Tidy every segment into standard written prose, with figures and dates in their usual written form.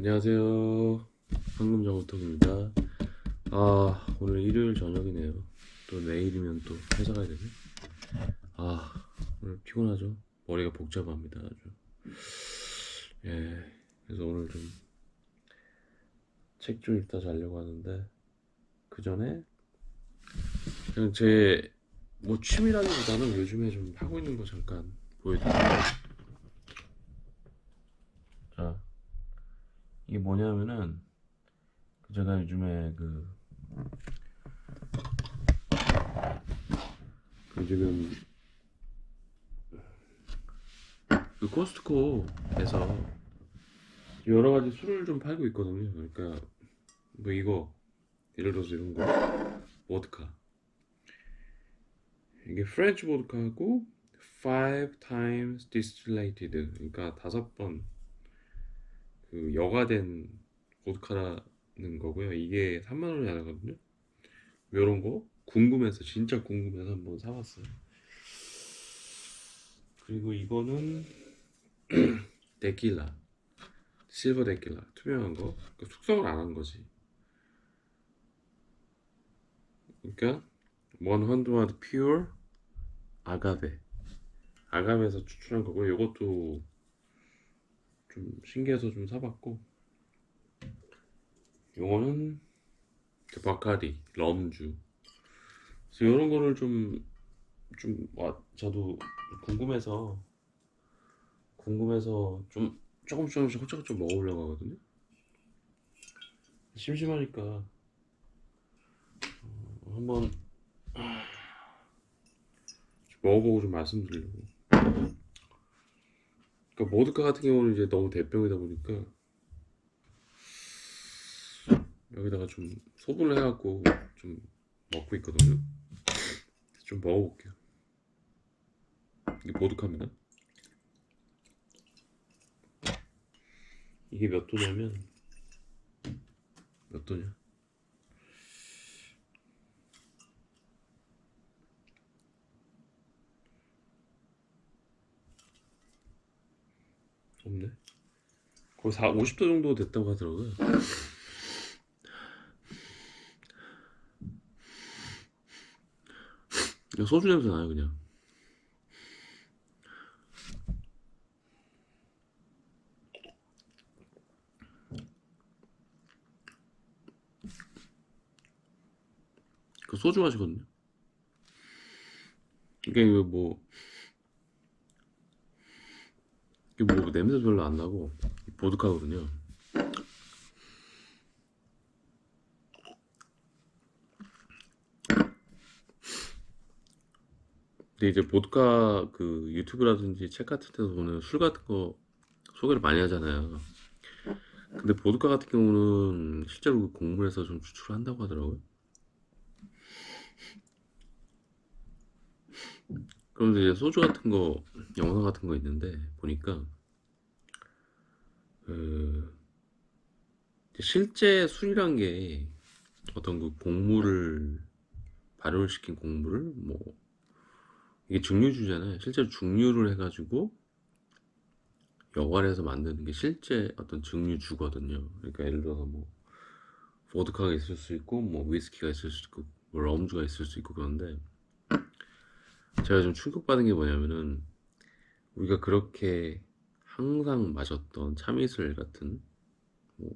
안녕하세요. 황금정보통입니다. 오늘 일요일 저녁이네요. 또 내일이면 또 회사 가야 되네. 오늘 피곤하죠? 머리가 복잡합니다, 아주. 예, 그래서 오늘 좀 책 좀 읽다 자려고 하는데, 그 전에 그냥 제 뭐 취미라기보다는 요즘에 좀 하고 있는 거 잠깐 보여드릴게요. 자, 이게 뭐냐면은, 제가 요즘에 지금 그 코스트코에서 여러 가지 술을 좀 팔고 있거든요. 그러니까 뭐 이거 예를 들어서 이런 거 보드카, 이게 프렌치 보드카하고 five times distillated, 그러니까 5번 그 여가된 보드카라는 거고요. 이게 3만 원이 안 하거든요. 이런 거 궁금해서, 진짜 궁금해서 한번 사봤어요. 그리고 이거는 데킬라, 실버 데킬라, 투명한 거. 그러니까 숙성을 안 한 거지. 그러니까 100 pure 아가베, 아가베에서 추출한 거고, 이것도 좀 신기해서 좀 사봤고, 요거는 바카디 럼주. 그래서 이런 거를 저도 궁금해서 좀 조금씩 홀짝홀짝 좀 먹어보려고 하거든요. 심심하니까 한번 먹어보고 좀 말씀드리려고. 그러니까 모드카 같은 경우는 이제 너무 대병이다 보니까 여기다가 좀 소분을 해갖고 좀 먹고 있거든요. 좀 먹어볼게요. 이게 모드카입니다. 이게 몇 도냐면, 몇 도냐? 없네. 거의 50도 정도 됐다고 하더라고요. 그냥 소주 냄새 나요, 그냥. 그 소주 맛이거든요. 이게 냄새 별로 안 나고 보드카거든요. 근데 이제 보드카 그 유튜브라든지 책 같은 데서 보는 술 같은 거 소개를 많이 하잖아요. 근데 보드카 같은 경우는 실제로 그 곡물에서 좀 추출을 한다고 하더라고요. 그런데 이제 소주 같은 거, 영상 같은 거 있는데 보니까 그 실제 술이란 게 어떤 그 곡물을, 발효를 시킨 곡물을 뭐, 이게 증류주잖아요. 실제로 증류를 해가지고 여과를 해서 만드는 게 실제 어떤 증류주거든요. 그러니까 예를 들어서 뭐 보드카가 있을 수 있고, 뭐 위스키가 있을 수 있고, 뭐 럼주가 있을 수 있고. 그런데 제가 좀 충격받은 게 뭐냐면은, 우리가 그렇게 항상 마셨던 참이슬 같은, 뭐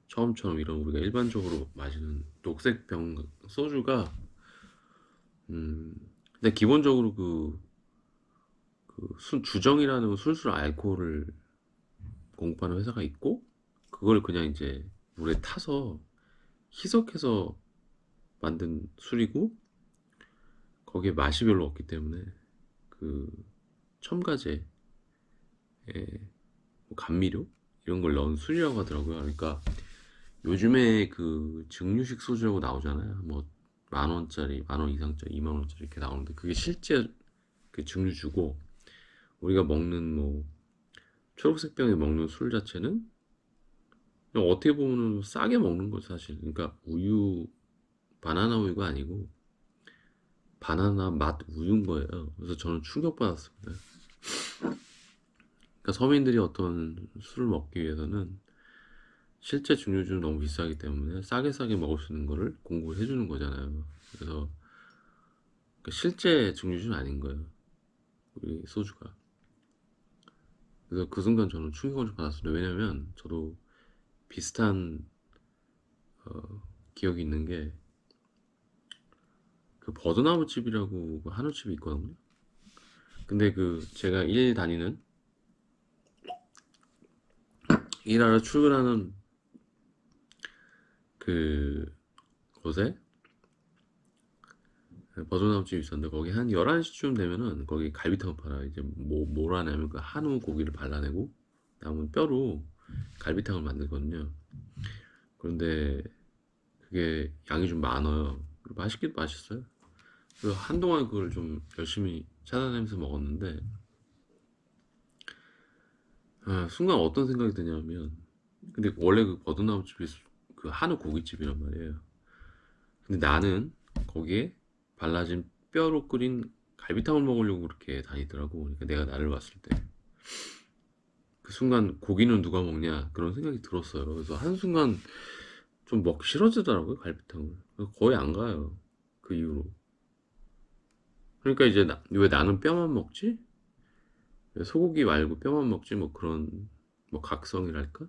처음처럼 이런 우리가 일반적으로 마시는 녹색 병 소주가, 근데 기본적으로 주정이라는 술술 알코올을 공급하는 회사가 있고, 그걸 그냥 이제 물에 타서 희석해서 만든 술이고, 거기에 맛이 별로 없기 때문에 그 첨가제, 뭐 감미료 이런 걸 넣은 술이라고 하더라고요. 그러니까 요즘에 그 증류식 소주라고 나오잖아요. 뭐 10,000원짜리, 10,000원 이상짜리, 20,000원짜리 이렇게 나오는데, 그게 실제 그 증류주고, 우리가 먹는 뭐 초록색 병에 먹는 술 자체는 그냥 어떻게 보면 싸게 먹는 거죠, 사실. 그러니까 바나나 우유가 아니고 바나나 맛 우유인 거예요. 그래서 저는 충격받았습니다. 그러니까 서민들이 어떤 술을 먹기 위해서는 실제 증류주는 너무 비싸기 때문에 싸게 먹을 수 있는 거를 공급을 해주는 거잖아요. 그래서 실제 증류주는 아닌 거예요. 우리 소주가. 그래서 그 순간 저는 충격을 좀 받았어요. 왜냐면 저도 비슷한 기억이 있는 게 그 버드나무집이라고 그 한우집이 있거든요. 근데 그 제가 일 다니는 일하러 출근하는 그 곳에 버드나무집이 있었는데 거기 한 11시쯤 되면은 거기 갈비탕을 팔아요. 이제 뭘 하냐면 그 한우 고기를 발라내고 남은 뼈로 갈비탕을 만들거든요. 그런데 그게 양이 좀 많아요. 맛있기도 맛있어요. 그래서 한동안 그걸 좀 열심히 찾아다니면서 먹었는데 순간 어떤 생각이 드냐면 근데 원래 그 버드나무집이 그 한우 고깃집이란 말이에요. 근데 나는 거기에 발라진 뼈로 끓인 갈비탕을 먹으려고 그렇게 다니더라고. 그러니까 내가 나를 봤을 때 그 순간 고기는 누가 먹냐 그런 생각이 들었어요. 그래서 한순간 좀 먹기 싫어지더라고요, 갈비탕을. 그래서 거의 안 가요, 그 이후로. 그러니까 이제 왜 나는 뼈만 먹지? 왜 소고기 말고 뼈만 먹지? 뭐 그런 뭐 각성이랄까?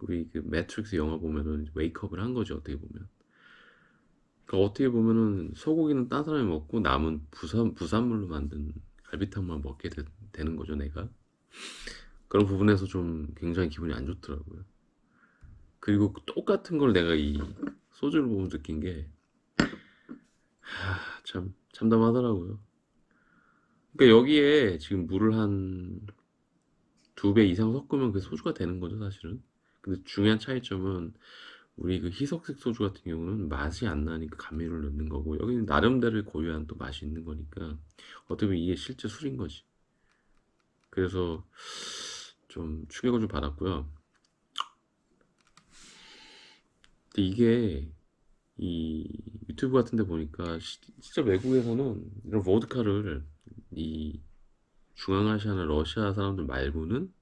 우리 그 매트릭스 영화 보면은 웨이크업을 한 거죠, 어떻게 보면. 그러니까 어떻게 보면은 소고기는 딴 사람이 먹고 남은 부산물로 만든 갈비탕만 먹게 되는 거죠, 내가. 그런 부분에서 좀 굉장히 기분이 안 좋더라고요. 그리고 똑같은 걸 내가 이 소주를 보면 느낀 게 참 참담하더라고요. 그러니까 여기에 지금 물을 한 2배 이상 섞으면 그 소주가 되는 거죠, 사실은. 근데 중요한 차이점은 우리 그 희석색 소주 같은 경우는 맛이 안 나니까 감미료를 넣는 거고 여기는 나름대로의 고유한 또 맛이 있는 거니까 어떻게 보면 이게 실제 술인 거지. 그래서 좀 충격을 좀 받았고요. 근데 이게 이 유튜브 같은 데 보니까 진짜 외국에서는 이런 보드카를 이 중앙아시아나 러시아 사람들 말고는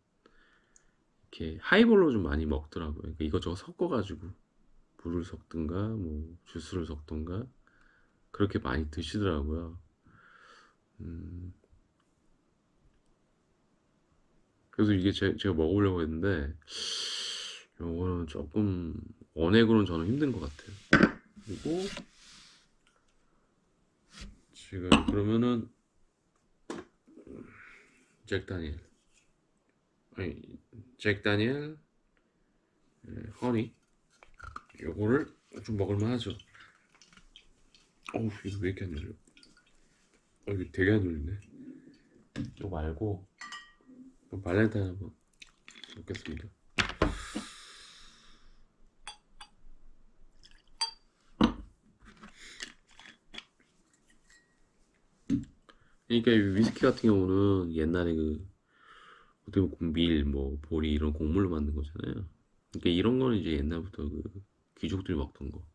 이렇게 하이볼로 좀 많이 먹더라고요. 그러니까 이것저것 섞어가지고 물을 섞든가 뭐 주스를 섞든가 그렇게 많이 드시더라고요. 음, 그래서 이게 제가 먹으려고 했는데 이거는 조금 원액으로는 저는 힘든 것 같아요. 그리고 지금 그러면은 잭 다니엘 아니 잭 다니엘 허니 요거를 좀 먹을만 하죠. 어우 이거 왜 이렇게 안 열려? 이거 되게 안 열리네. 이거 말고 발렌타인 한번 먹겠습니다. 그러니까 이 위스키 같은 경우는 옛날에 그 어떻게 보면 밀, 뭐 보리 이런 곡물로 만든 거잖아요. 그러니까 이런 거는 이제 옛날부터 그 귀족들이 먹던 거.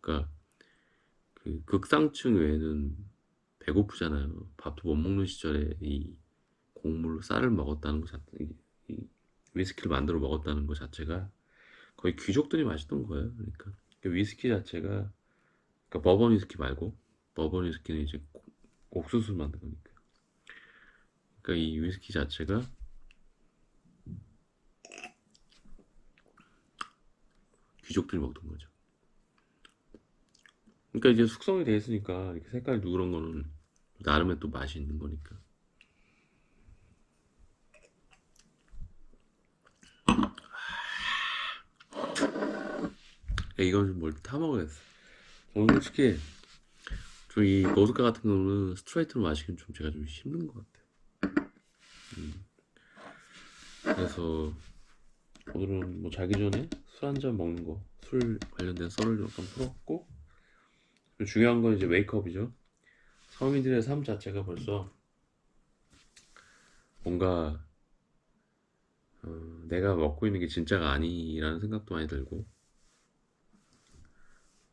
그러니까 그 극상층 외에는 배고프잖아요. 밥도 못 먹는 시절에 이 곡물로 쌀을 먹었다는 것 자체, 이 위스키를 만들어 먹었다는 것 자체가 거의 귀족들이 마시던 거예요. 그러니까 그 위스키 자체가 그러니까 버번 위스키 말고 버번 위스키는 이제 옥수수를 만든 거니까. 그러니까 이 위스키 자체가 귀족들이 먹던 거죠. 그러니까 이제 숙성이 돼 있으니까 이렇게 색깔이 누런 거는 나름의 또 맛이 있는 거니까. 이건 좀 뭘 타 먹어야겠어. 저는 솔직히 좀 이 보드카 같은 경우는 스트레이트로 마시기는 좀 제가 좀 힘든 것 같아요. 그래서 오늘은 뭐 자기 전에 술 한 잔 먹는 거, 술 관련된 썰을 좀 풀었고 중요한 건 이제 웨이크업이죠. 서민들의 삶 자체가 벌써 뭔가 내가 먹고 있는 게 진짜가 아니라는 생각도 많이 들고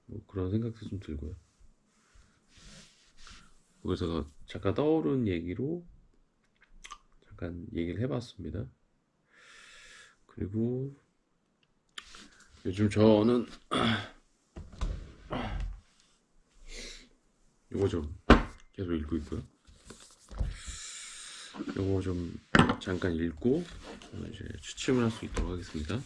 뭐 그런 생각도 좀 들고요. 그래서 잠깐 떠오른 얘기로 잠깐 얘기를 해봤습니다. 그리고 요즘 저는 요거 좀 계속 읽고 있고요. 요거 좀 잠깐 읽고 이제 취침을 할 수 있도록 하겠습니다.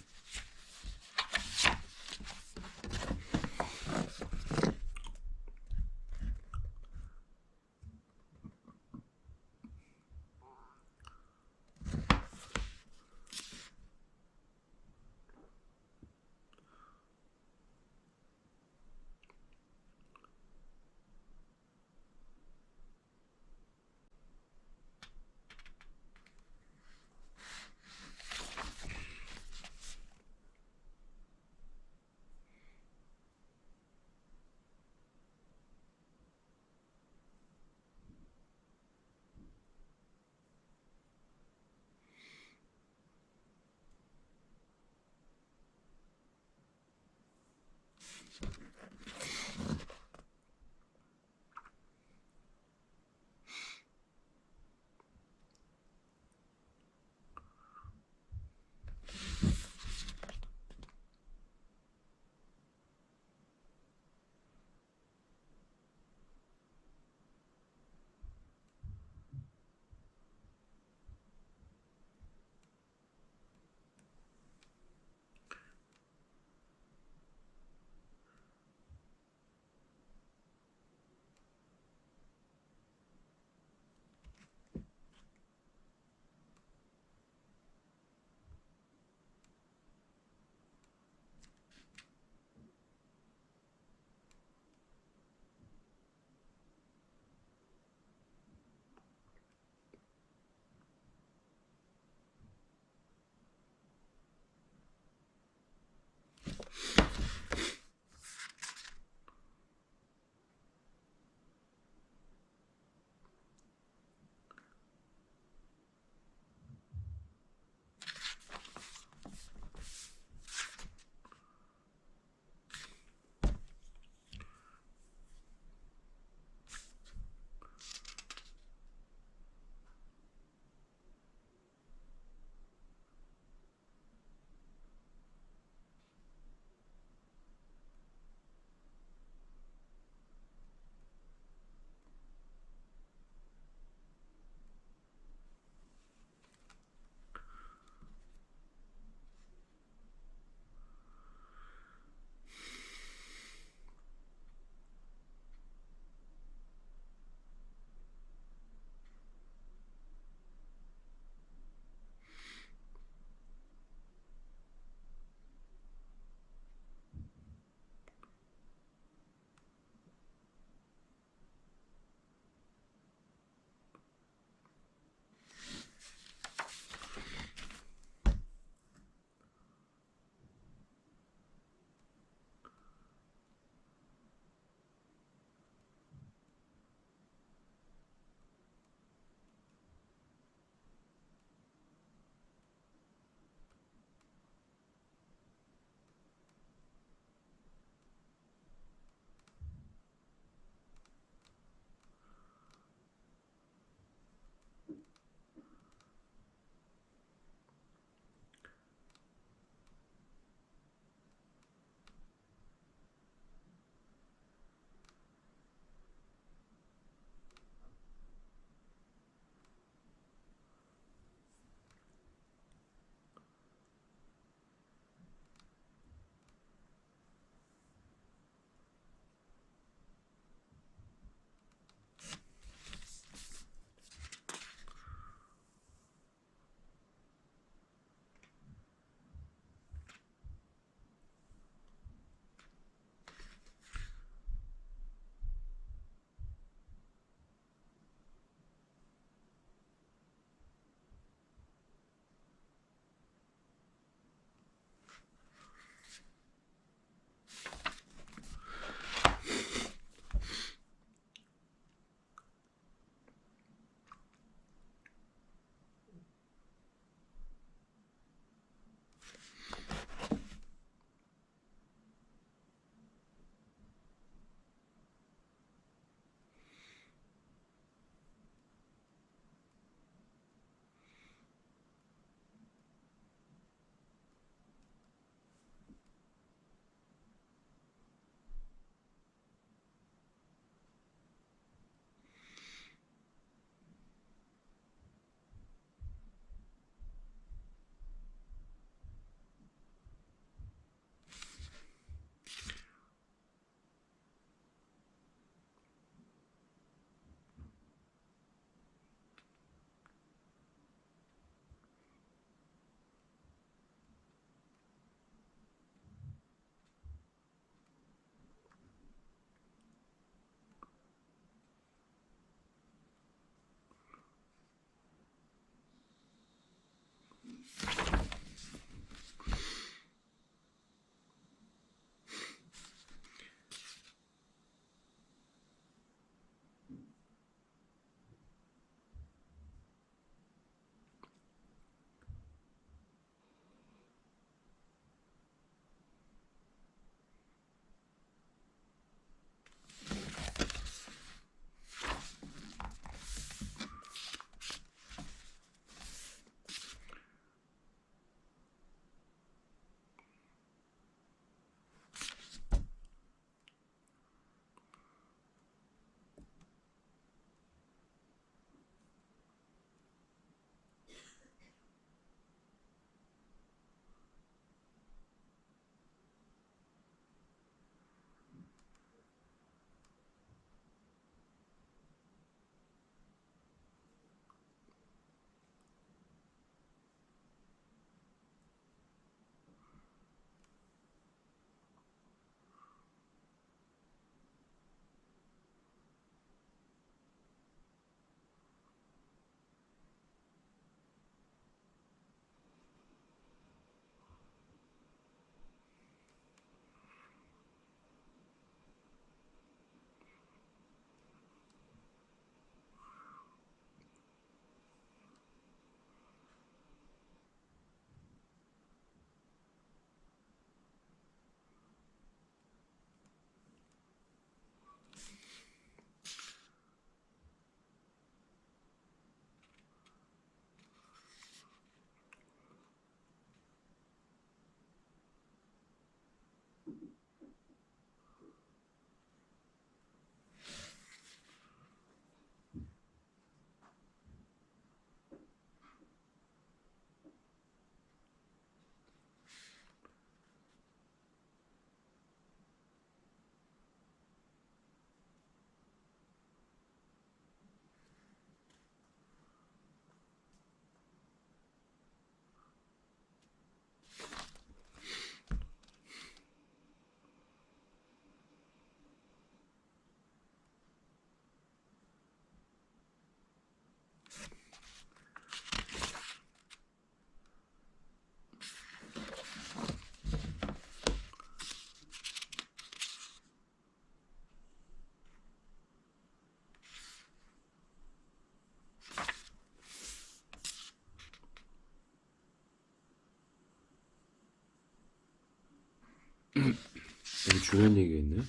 여기 중요한 얘기가 있네요.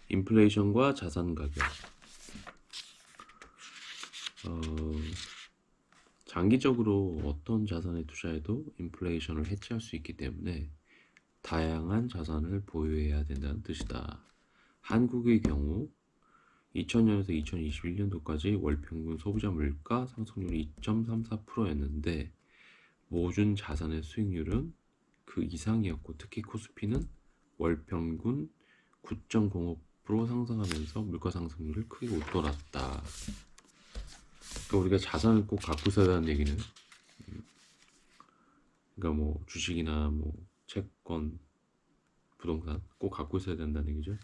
인플레이션과 자산 가격. 어, 장기적으로 어떤 자산에 투자해도 인플레이션을 해치할 수 있기 때문에 다양한 자산을 보유해야 된다는 뜻이다. 한국의 경우 2000년에서 2021년도까지 월평균 소비자 물가 상승률이 2.34%였는데 모든 자산의 수익률은 그 이상이었고 특히 코스피는 월평균 9.05% 상승하면서 물가 상승률을 크게 웃돌았다. 그러니까 우리가 자산을 꼭 갖고 있어야 한다는 얘기는 그러니까 뭐 주식이나 뭐 채권, 부동산 꼭 갖고 있어야 된다는 얘기죠.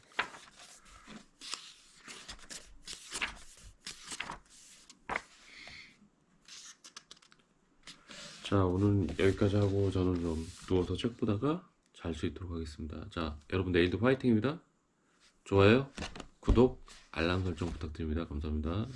자, 오늘 여기까지 하고 저는 좀 누워서 책 보다가 잘 수 있도록 하겠습니다. 자, 여러분 내일도 화이팅입니다. 좋아요, 구독, 알람 설정 부탁드립니다. 감사합니다.